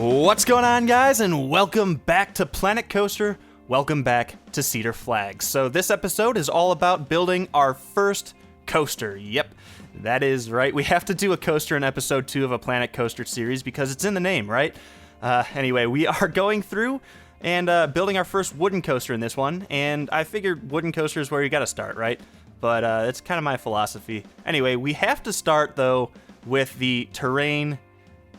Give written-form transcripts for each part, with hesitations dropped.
What's going on, guys, and welcome back to Planet Coaster. Welcome back to Cedar Flags. So this episode is all about building our first coaster. Yep, that is right. We have to do a coaster in episode 2 of a Planet Coaster series because it's in the name, right? Anyway, we are going through and building our first wooden coaster in this one, and I figured wooden coaster is where you gotta start, right? But it's kind of my philosophy. Anyway, we have to start, though, with the terrain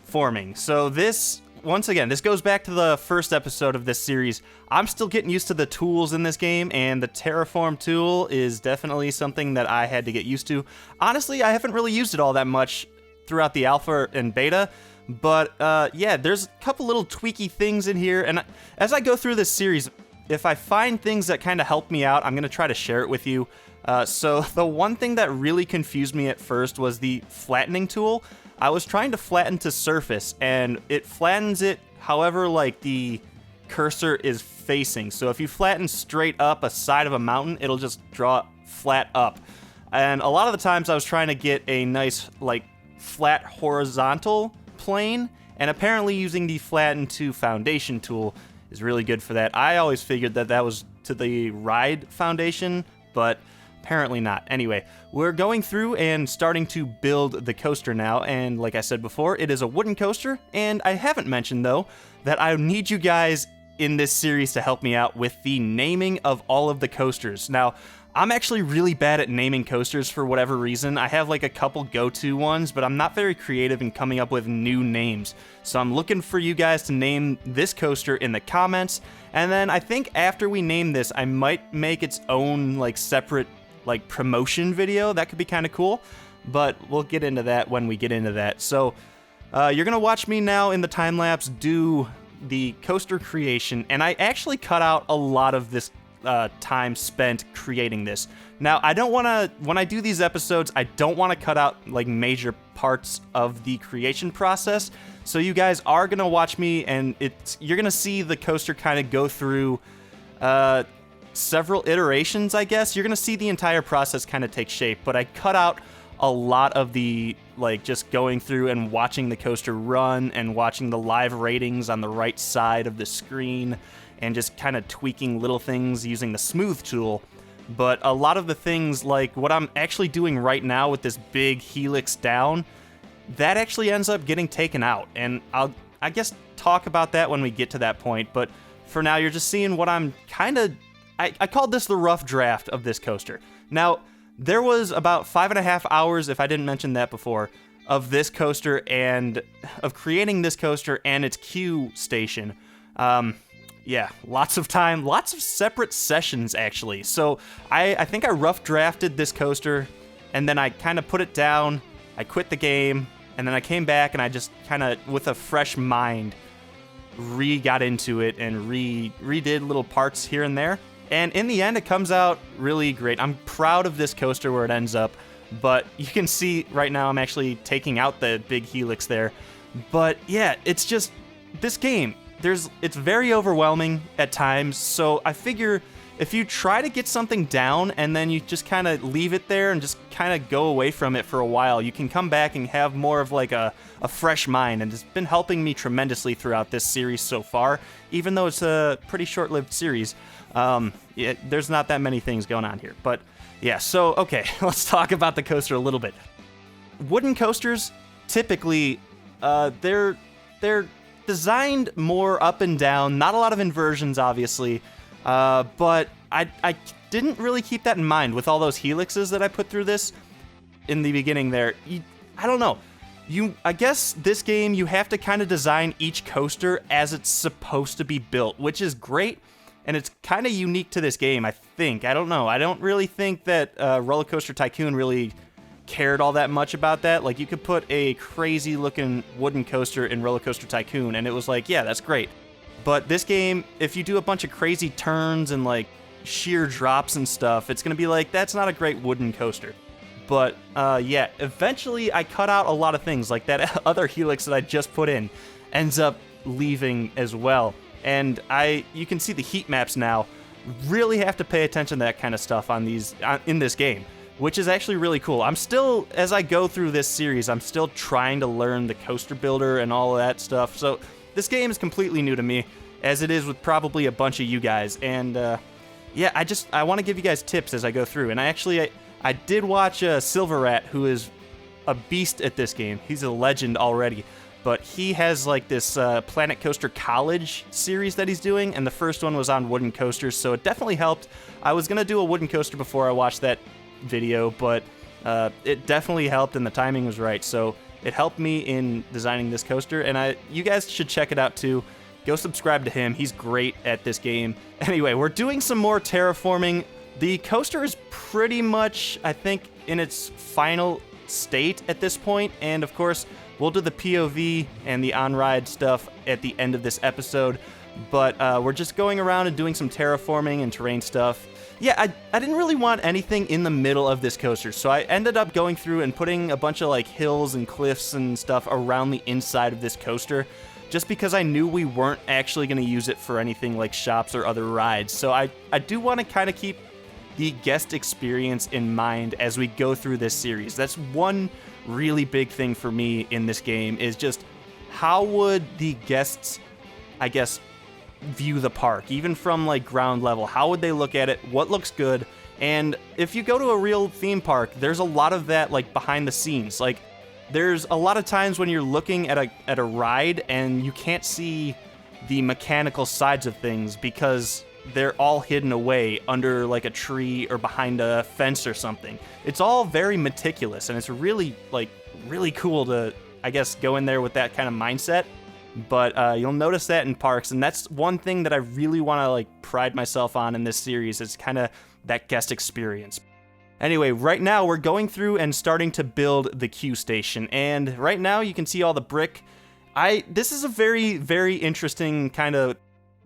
forming. So this, once again, this goes back to the first episode of this series. I'm still getting used to the tools in this game, and the terraform tool is definitely something that I had to get used to. Honestly, I haven't really used it all that much throughout the alpha and beta, but yeah, there's a couple little tweaky things in here, and as I go through this series, if I find things that kind of help me out, I'm going to try to share it with you. So the one thing that really confused me at first was the flattening tool. I was trying to flatten to surface, and it flattens it however like the cursor is facing. So if you flatten straight up a side of a mountain, it'll just draw flat up. And a lot of the times I was trying to get a nice like flat horizontal plane, and apparently using the flatten to foundation tool is really good for that. I always figured that that was to the ride foundation, but apparently not. Anyway, we're going through and starting to build the coaster now, and like I said before, it is a wooden coaster, and I haven't mentioned, though, that I need you guys in this series to help me out with the naming of all of the coasters. Now, I'm actually really bad at naming coasters for whatever reason. I have like a couple go-to ones, but I'm not very creative in coming up with new names. So I'm looking for you guys to name this coaster in the comments, and then I think after we name this, I might make its own like separate like promotion video. That could be kind of cool, but we'll get into that when we get into that. So you're gonna watch me now in the time lapse do the coaster creation, and I actually cut out a lot of this time spent creating this. Now, I don't want to, when I do these episodes, I don't want to cut out like major parts of the creation process. So you guys are gonna watch me, and you're gonna see the coaster kind of go through several iterations, I guess. You're gonna see the entire process kind of take shape, but I cut out a lot of the like just going through and watching the coaster run and watching the live ratings on the right side of the screen and just kind of tweaking little things using the smooth tool. But a lot of the things, like what I'm actually doing right now with this big helix down, that actually ends up getting taken out, and I'll, I guess, talk about that when we get to that point. But for now, you're just seeing what I'm kind of, I called this the rough draft of this coaster. Now, there was about 5.5 hours, if I didn't mention that before, of this coaster and of creating this coaster and its queue station. Yeah, lots of time, lots of separate sessions, actually. So I think I rough drafted this coaster, and then I kind of put it down, I quit the game, and then I came back and I just kind of, with a fresh mind, got into it and redid little parts here and there. And in the end, it comes out really great. I'm proud of this coaster where it ends up, but you can see right now I'm actually taking out the big helix there. But yeah, it's just, this game, it's very overwhelming at times, so I figure if you try to get something down and then you just kind of leave it there and just kind of go away from it for a while, you can come back and have more of like a fresh mind, and it's been helping me tremendously throughout this series so far, even though it's a pretty short-lived series. There's not that many things going on here, but yeah, so okay, let's talk about the coaster a little bit. Wooden coasters, typically, they're designed more up and down, not a lot of inversions, obviously, but I didn't really keep that in mind with all those helixes that I put through this in the beginning there. I don't know. I guess this game, you have to kind of design each coaster as it's supposed to be built, which is great, and it's kind of unique to this game, I think. I don't know. I don't really think that Roller Coaster Tycoon really cared all that much about that. Like, you could put a crazy looking wooden coaster in Roller Coaster Tycoon, and it was like, yeah, that's great. But this game, if you do a bunch of crazy turns and like sheer drops and stuff, it's gonna be like, that's not a great wooden coaster. But yeah, eventually I cut out a lot of things, like that other helix that I just put in ends up leaving as well. And you can see the heat maps now. Really have to pay attention to that kind of stuff on in this game, which is actually really cool. I'm still, as I go through this series, I'm still trying to learn the coaster builder and all of that stuff. So this game is completely new to me, as it is with probably a bunch of you guys, and yeah, I want to give you guys tips as I go through, and I did watch Silver Rat, who is a beast at this game. He's a legend already, but he has like this Planet Coaster College series that he's doing, and the first one was on wooden coasters, so it definitely helped. I was gonna do a wooden coaster before I watched that video, but it definitely helped, and the timing was right, so it helped me in designing this coaster, and you guys should check it out too. Go subscribe to him. He's great at this game. Anyway, we're doing some more terraforming. The coaster is pretty much, I think, in its final state at this point, and of course we'll do the POV and the on-ride stuff at the end of this episode, but we're just going around and doing some terraforming and terrain stuff. Yeah, I didn't really want anything in the middle of this coaster, so I ended up going through and putting a bunch of like hills and cliffs and stuff around the inside of this coaster, just because I knew we weren't actually going to use it for anything like shops or other rides. So I do want to kind of keep the guest experience in mind as we go through this series. That's one really big thing for me in this game, is just how would the guests, I guess, view the park, even from like ground level? How would they look at it? What looks good? And if you go to a real theme park, there's a lot of that like behind the scenes. Like there's a lot of times when you're looking at a ride and you can't see the mechanical sides of things because they're all hidden away under like a tree or behind a fence or something. It's all very meticulous, and it's really cool to, I guess, go in there with that kind of mindset. But you'll notice that in parks, and that's one thing that I really want to like pride myself on in this series, is kind of that guest experience. Anyway, right now we're going through and starting to build the Q station, and right now you can see all the brick. This is a very, very interesting kind of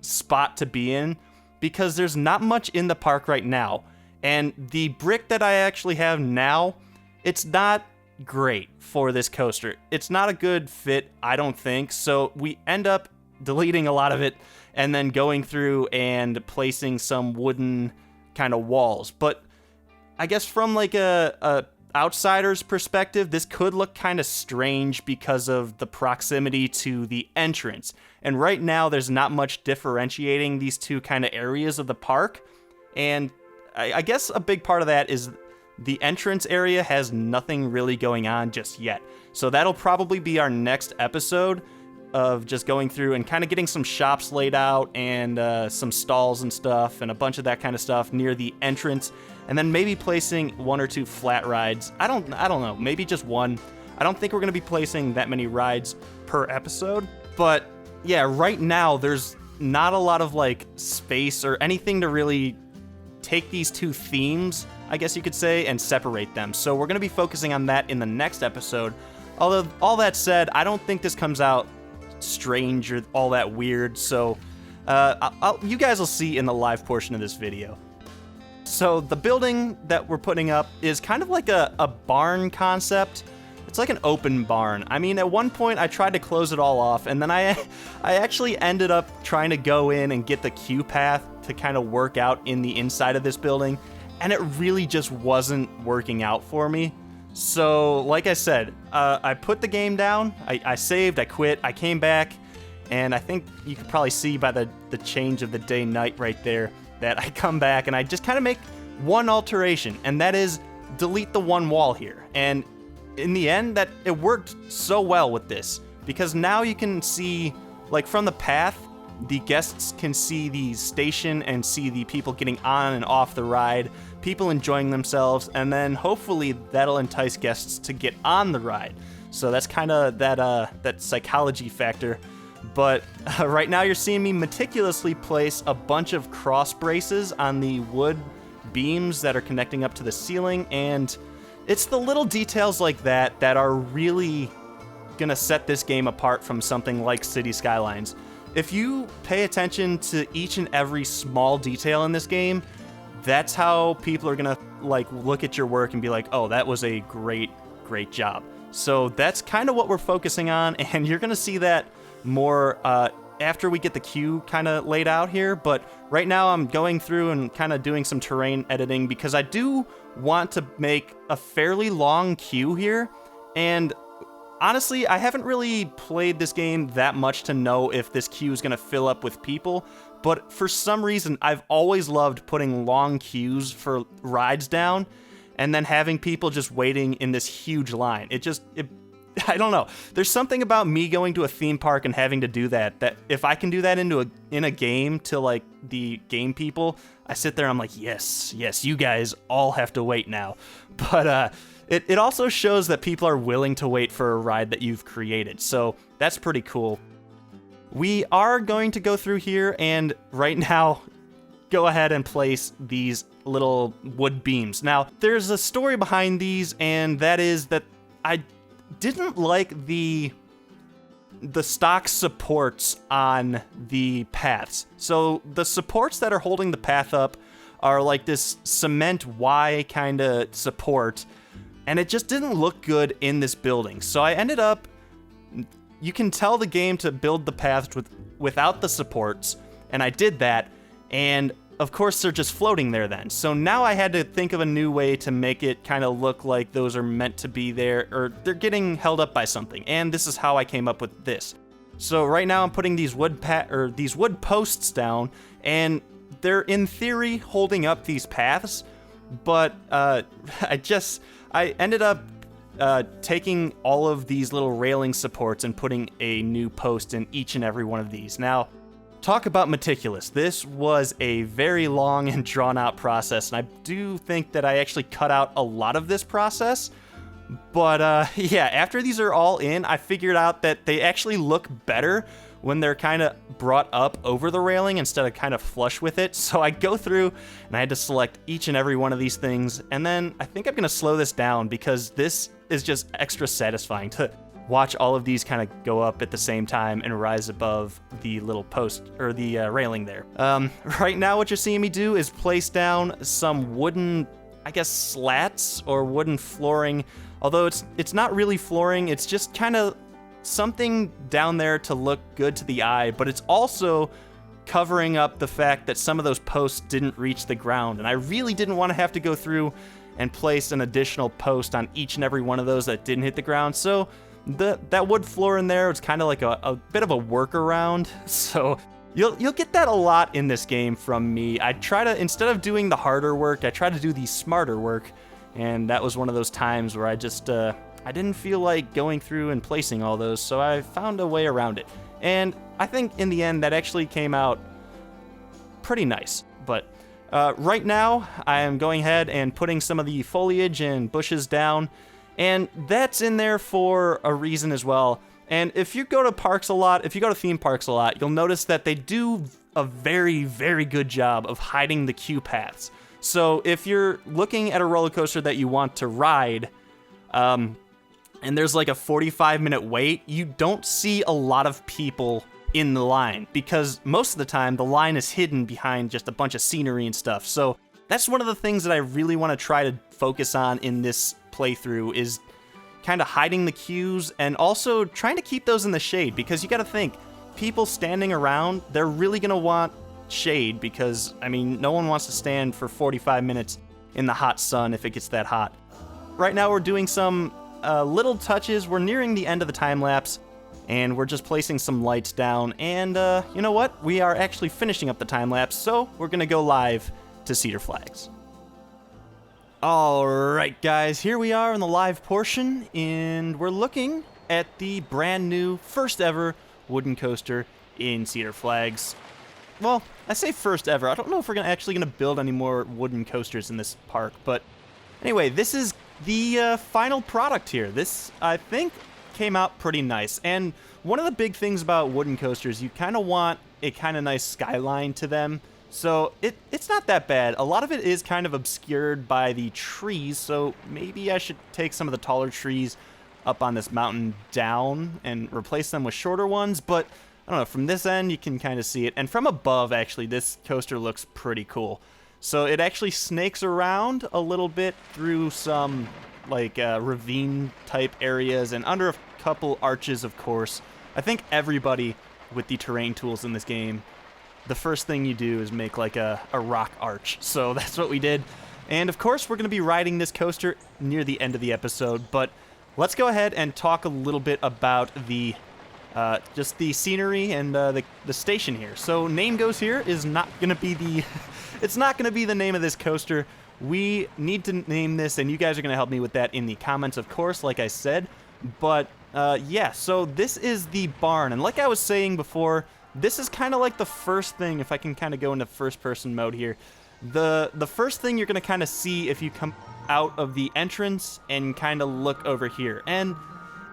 spot to be in, because there's not much in the park right now, and the brick that I actually have now, it's not great for this coaster. It's not a good fit, I don't think, so we end up deleting a lot of it and then going through and placing some wooden kind of walls. But I guess from like a outsider's perspective, this could look kind of strange because of the proximity to the entrance. And right now, there's not much differentiating these two kind of areas of the park. And I guess a big part of that is the entrance area has nothing really going on just yet. So that'll probably be our next episode, of just going through and kind of getting some shops laid out and some stalls and stuff and a bunch of that kind of stuff near the entrance, and then maybe placing one or two flat rides. I don't know, maybe just one. I don't think we're going to be placing that many rides per episode, but yeah, right now there's not a lot of like space or anything to really take these two themes, I guess you could say, and separate them. So we're going to be focusing on that in the next episode. Although all that said, I don't think this comes out strange or all that weird, so you guys will see in the live portion of this video. So the building that we're putting up is kind of like a barn concept. It's like an open barn. I mean, at one point I tried to close it all off, and then I actually ended up trying to go in and get the queue path to kind of work out in the inside of this building, and it really just wasn't working out for me. So, like I said, I put the game down, I saved, I quit, I came back, and I think you could probably see by the change of the day-night right there that I come back and I just kind of make one alteration, and that is delete the one wall here. And in the end, that it worked so well with this, because now you can see, like from the path, the guests can see the station and see the people getting on and off the ride, people enjoying themselves, and then hopefully that'll entice guests to get on the ride. So that's kind of that psychology factor. But right now you're seeing me meticulously place a bunch of cross braces on the wood beams that are connecting up to the ceiling, and it's the little details like that that are really gonna set this game apart from something like City Skylines. If you pay attention to each and every small detail in this game, that's how people are gonna like look at your work and be like, oh, that was a great job. So that's kind of what we're focusing on, and you're gonna see that more after we get the queue kind of laid out here. But right now I'm going through and kind of doing some terrain editing, because I do want to make a fairly long queue here, and honestly, I haven't really played this game that much to know if this queue is going to fill up with people, but for some reason, I've always loved putting long queues for rides down and then having people just waiting in this huge line. I don't know. There's something about me going to a theme park and having to do that if I can do that in a game to like the game people, I sit there and I'm like, yes, you guys all have to wait now. But it also shows that people are willing to wait for a ride that you've created. So that's pretty cool. We are going to go through here and right now go ahead and place these little wood beams. Now, there's a story behind these, and that is that I didn't like the stock supports on the paths. So the supports that are holding the path up are like this cement Y kind of support, and it just didn't look good in this building. So I ended up, you can tell the game to build the paths without the supports, and I did that, and of course they're just floating there then. So now I had to think of a new way to make it kind of look like those are meant to be there, or they're getting held up by something, and this is how I came up with this. So right now I'm putting these wood posts down, and they're in theory holding up these paths, but I ended up taking all of these little railing supports and putting a new post in each and every one of these. Now, talk about meticulous. This was a very long and drawn out process, and I do think that I actually cut out a lot of this process. But yeah, after these are all in, I figured out that they actually look better when they're kind of brought up over the railing instead of kind of flush with it. So I go through and I had to select each and every one of these things, and then I think I'm going to slow this down because this is just extra satisfying to watch all of these kind of go up at the same time and rise above the little post or the railing there. Right now what you're seeing me do is place down some wooden, I guess, slats or wooden flooring, although it's not really flooring, it's just kind of something down there to look good to the eye, but it's also covering up the fact that some of those posts didn't reach the ground, and I really didn't want to have to go through and place an additional post on each and every one of those that didn't hit the ground. So that wood floor in there was kind of like a bit of a workaround. So you'll get that a lot in this game from me. I try to, instead of doing the harder work, I try to do the smarter work, and that was one of those times where I just I didn't feel like going through and placing all those, so I found a way around it. And I think in the end that actually came out pretty nice. But right now I am going ahead and putting some of the foliage and bushes down, and that's in there for a reason as well. And if you go to parks a lot, if you go to theme parks a lot, you'll notice that they do a very, very good job of hiding the queue paths. So if you're looking at a roller coaster that you want to ride, and there's like a 45-minute wait, you don't see a lot of people in the line because most of the time the line is hidden behind just a bunch of scenery and stuff. So that's one of the things that I really want to try to focus on in this playthrough, is kind of hiding the queues and also trying to keep those in the shade, because you got to think, people standing around, they're really going to want shade because, I mean, no one wants to stand for 45 minutes in the hot sun if it gets that hot. Right now we're doing some little touches. We're nearing the end of the time lapse, and we're just placing some lights down, and you know what? We are actually finishing up the time lapse, so we're going to go live to Cedar Flags. Alright guys, here we are in the live portion, and we're looking at the brand new, first ever wooden coaster in Cedar Flags. Well, I say first ever. I don't know if we're actually going to build any more wooden coasters in this park, but anyway, this is the final product here. This, I think, came out pretty nice, and one of the big things about wooden coasters, you kind of want a kind of nice skyline to them. So it's not that bad. A lot of it is kind of obscured by the trees, so maybe I should take some of the taller trees up on this mountain down and replace them with shorter ones, but I don't know, from this end you can kind of see it, and from above actually this coaster looks pretty cool. So it actually snakes around a little bit through some like ravine type areas and under a couple arches, of course. I think everybody with the terrain tools in this game, the first thing you do is make like a rock arch. So that's what we did. And of course, we're going to be riding this coaster near the end of the episode, but let's go ahead and talk a little bit about the just the scenery and the station here. So Name Goes Here is not going to be the it's not going to be the name of this coaster. We need to name this, and you guys are going to help me with that in the comments, of course, like I said. But yeah, so this is the barn, and like I was saying before, this is kind of like the first thing, if I can kind of go into first person mode here. The first thing you're going to kind of see if you come out of the entrance and kind of look over here. And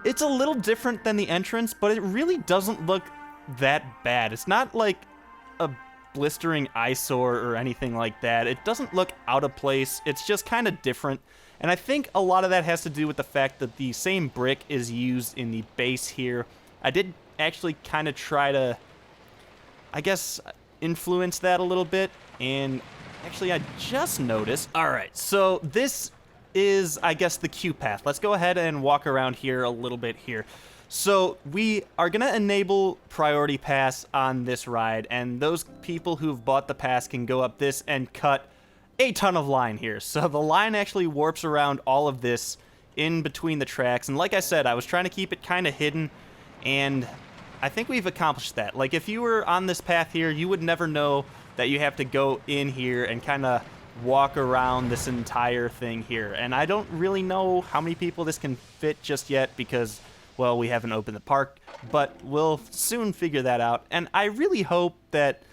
it's a little different than the entrance, but it really doesn't look that bad. It's not like a blistering eyesore or anything like that. It doesn't look out of place. It's just kind of different. And I think a lot of that has to do with the fact that the same brick is used in the base here. I did actually kind of try to, I guess, influence that a little bit. And actually, I just noticed. All right, so this is, I guess, the queue path. Let's go ahead and walk around here a little bit here. So we are going to enable priority pass on this ride, and those people who've bought the pass can go up this and cut a ton of line here. So the line actually warps around all of this in between the tracks, and like I said, I was trying to keep it kind of hidden, and I think we've accomplished that. Like, if you were on this path here, you would never know that you have to go in here and kind of walk around this entire thing here. And I don't really know how many people this can fit just yet because, well, we haven't opened the park, but we'll soon figure that out. And I really hope that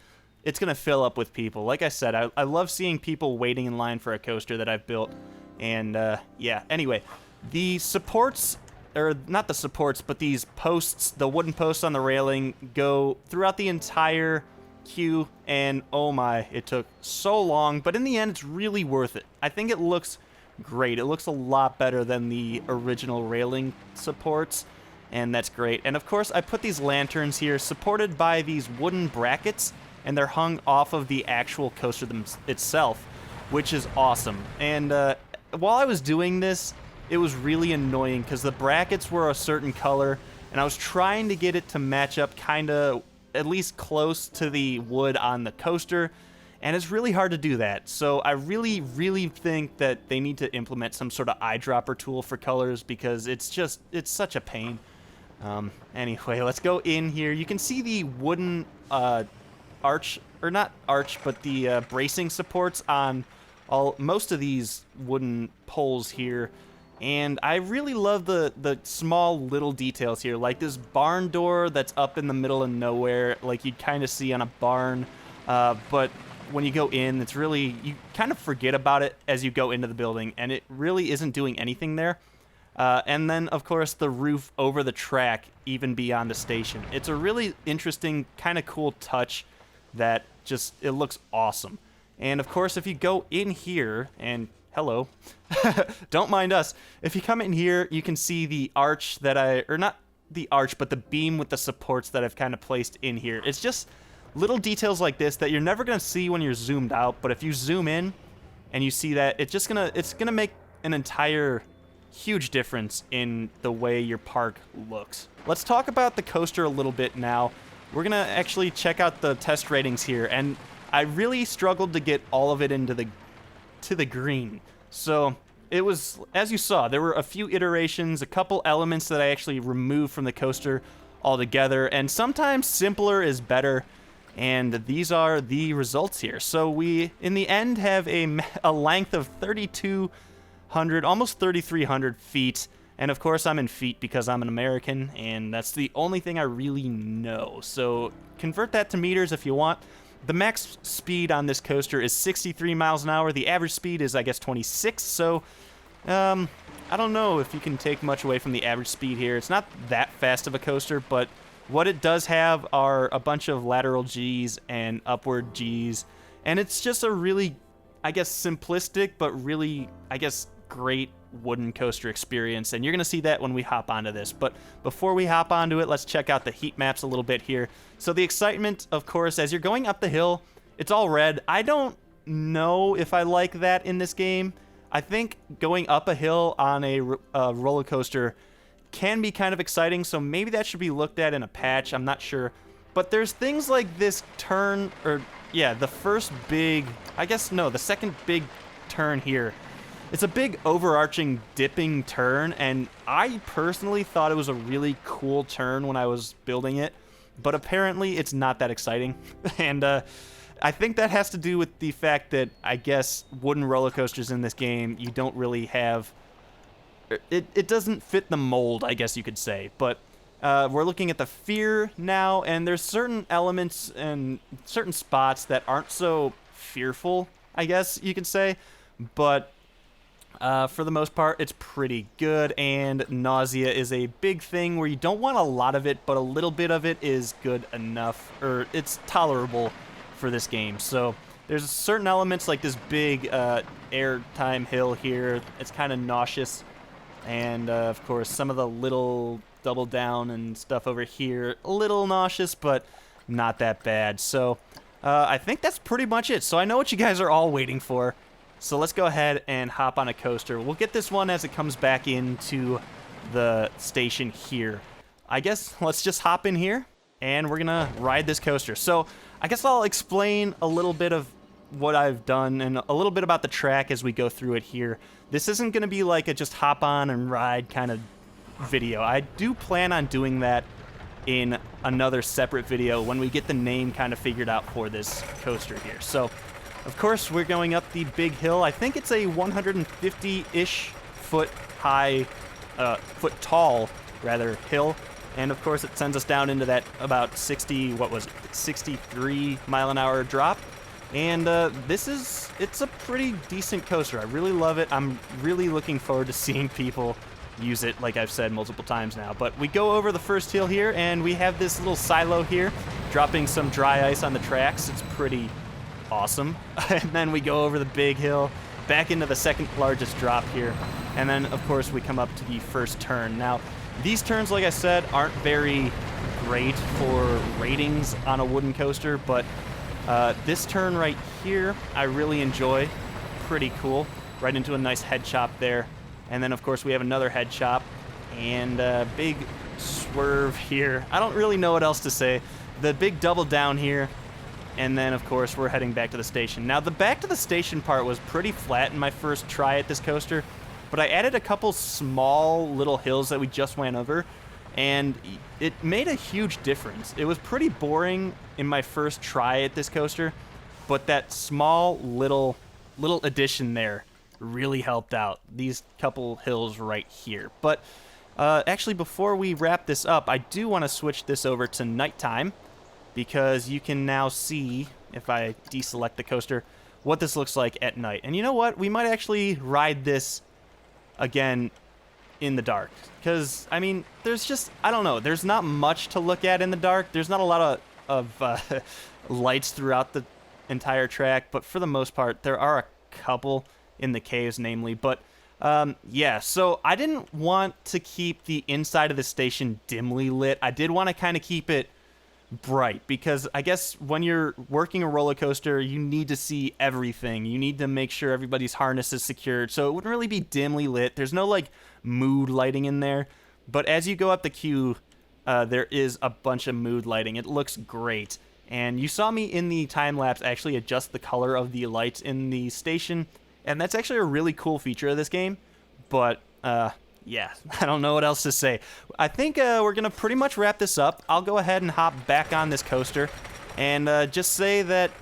it's going to fill up with people. Like I said, I love seeing people waiting in line for a coaster that I've built. And yeah, anyway, the supports, or not the supports, but these posts, the wooden posts on the railing, go throughout the entire queue, and oh my, it took so long, but in the end it's really worth it. I think it looks great. It looks a lot better than the original railing supports, and that's great. And of course I put these lanterns here supported by these wooden brackets, and they're hung off of the actual coaster itself, which is awesome. And while I was doing this, it was really annoying because the brackets were a certain color, and I was trying to get it to match up kind of at least close to the wood on the coaster, and it's really hard to do that. So I really think that they need to implement some sort of eyedropper tool for colors, because it's such a pain. Anyway, let's go in here. You can see the wooden arch, or not arch, but the bracing supports on most of these wooden poles here. And I really love the small little details here, like this barn door that's up in the middle of nowhere, like you'd kind of see on a barn. But when you go in, it's really, you kind of forget about it as you go into the building, and it really isn't doing anything there. And then, of course, the roof over the track, even beyond the station. It's a really interesting, kind of cool touch that just, it looks awesome. And, of course, if you go in here, and hello, don't mind us. If you come in here, you can see the arch that or not the arch, but the beam with the supports that I've kind of placed in here. It's just little details like this that you're never going to see when you're zoomed out, but if you zoom in and you see that, it's gonna make an entire huge difference in the way your park looks. Let's talk about the coaster a little bit now. We're gonna actually check out the test ratings here, and I really struggled to get all of it into the green. So it was, as you saw, there were a few iterations, a couple elements that I actually removed from the coaster altogether, and sometimes simpler is better, and these are the results here. So we, in the end, have a length of 3,200, almost 3,300 feet, and of course I'm in feet because I'm an American, and that's the only thing I really know. So convert that to meters if you want. The max speed on this coaster is 63 miles an hour. The average speed is, I guess, 26. So, I don't know if you can take much away from the average speed here. It's not that fast of a coaster, but what it does have are a bunch of lateral Gs and upward Gs. And it's just a really, I guess, simplistic, but really, I guess, great wooden coaster experience, and you're gonna see that when we hop onto this. But before we hop onto it, let's check out the heat maps a little bit here. So the excitement, of course, as you're going up the hill, it's all red. I don't know if I like that in this game. I think going up a hill on a roller coaster can be kind of exciting, so maybe that should be looked at in a patch. I'm not sure. But there's things like this turn, or yeah, the first big, I guess, no, the second big turn here. it's a big overarching dipping turn, and I personally thought it was a really cool turn when I was building it, but apparently it's not that exciting. And I think that has to do with the fact that I guess wooden roller coasters in this game, you don't really have, it doesn't fit the mold, I guess you could say. But we're looking at the fear now, and there's certain elements and certain spots that aren't so fearful, I guess you could say. But for the most part, it's pretty good, and nausea is a big thing where you don't want a lot of it, but a little bit of it is good enough, or it's tolerable for this game. So there's certain elements like this big airtime hill here. It's kind of nauseous, and of course some of the little double down and stuff over here, a little nauseous, but not that bad. So I think that's pretty much it. So I know what you guys are all waiting for. So let's go ahead and hop on a coaster. We'll get this one as it comes back into the station here. I guess let's just hop in here and we're gonna ride this coaster. So I guess I'll explain a little bit of what I've done and a little bit about the track as we go through it here. This isn't gonna be like a just hop on and ride kind of video. I do plan on doing that in another separate video when we get the name kind of figured out for this coaster here. So of course, we're going up the big hill. I think it's a 150-ish foot high, foot tall, rather, hill. And of course, it sends us down into that about 63 mile an hour drop. And it's a pretty decent coaster. I really love it. I'm really looking forward to seeing people use it, like I've said multiple times now. But we go over the first hill here, and we have this little silo here, dropping some dry ice on the tracks. It's pretty awesome. And then we go over the big hill, back into the second largest drop here, and then of course we come up to the first turn. Now these turns, like I said, aren't very great for ratings on a wooden coaster, but this turn right here I really enjoy. Pretty cool. Right into a nice head chop there, and then of course we have another head chop and a big swerve here. I don't really know what else to say. The big double down here. And then, of course, we're heading back to the station. Now, the back to the station part was pretty flat in my first try at this coaster, but I added a couple small little hills that we just went over, and it made a huge difference. It was pretty boring in my first try at this coaster, but that small little addition there really helped out. These couple hills right here. But actually, before we wrap this up, I do want to switch this over to nighttime, because you can now see, if I deselect the coaster, what this looks like at night. And you know what? We might actually ride this again in the dark. Because, I mean, there's just, I don't know, there's not much to look at in the dark. There's not a lot of lights throughout the entire track, but for the most part, there are a couple in the caves, namely. But, yeah, so I didn't want to keep the inside of the station dimly lit. I did want to kind of keep it bright, because I guess when you're working a roller coaster, you need to see everything. You need to make sure everybody's harness is secured, so it wouldn't really be dimly lit. There's no like mood lighting in there, but as you go up the queue, there is a bunch of mood lighting. It looks great, and you saw me in the time lapse actually adjust the color of the lights in the station, and that's actually a really cool feature of this game. But yeah, I don't know what else to say. I think we're going to pretty much wrap this up. I'll go ahead and hop back on this coaster and just say that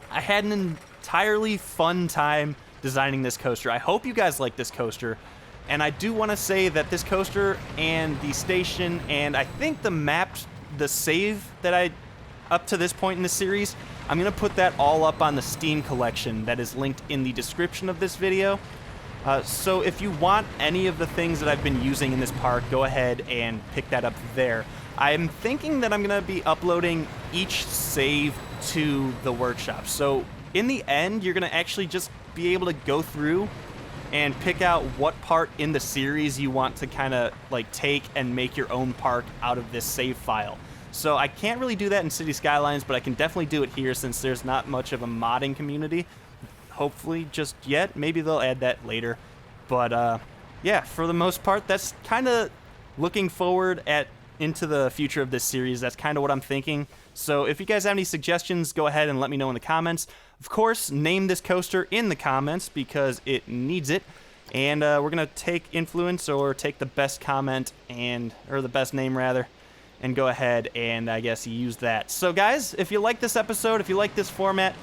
I had an entirely fun time designing this coaster. I hope you guys like this coaster. And I do want to say that this coaster and the station and I think the save that I, up to this point in the series, I'm going to put that all up on the Steam collection that is linked in the description of this video. So if you want any of the things that I've been using in this park, go ahead and pick that up there. I'm thinking that I'm going to be uploading each save to the workshop. So in the end, you're going to actually just be able to go through and pick out what part in the series you want to kind of like take and make your own park out of this save file. So I can't really do that in City Skylines, but I can definitely do it here since there's not much of a modding community. Hopefully just yet. Maybe they'll add that later. But yeah, for the most part, that's kind of looking forward into the future of this series. That's kind of what I'm thinking. So if you guys have any suggestions, go ahead and let me know in the comments. Of course, name this coaster in the comments because it needs it. And we're going to take influence, or take the best comment, or the best name rather, and go ahead and I guess use that. So guys, if you like this episode, if you like this format,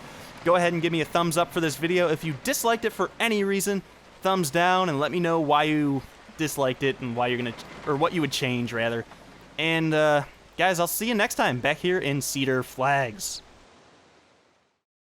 go ahead and give me a thumbs up for this video. If you disliked it for any reason, thumbs down, and let me know why you disliked it and why you're going to, or what you would change rather. And guys, I'll see you next time back here in Cedar Flags.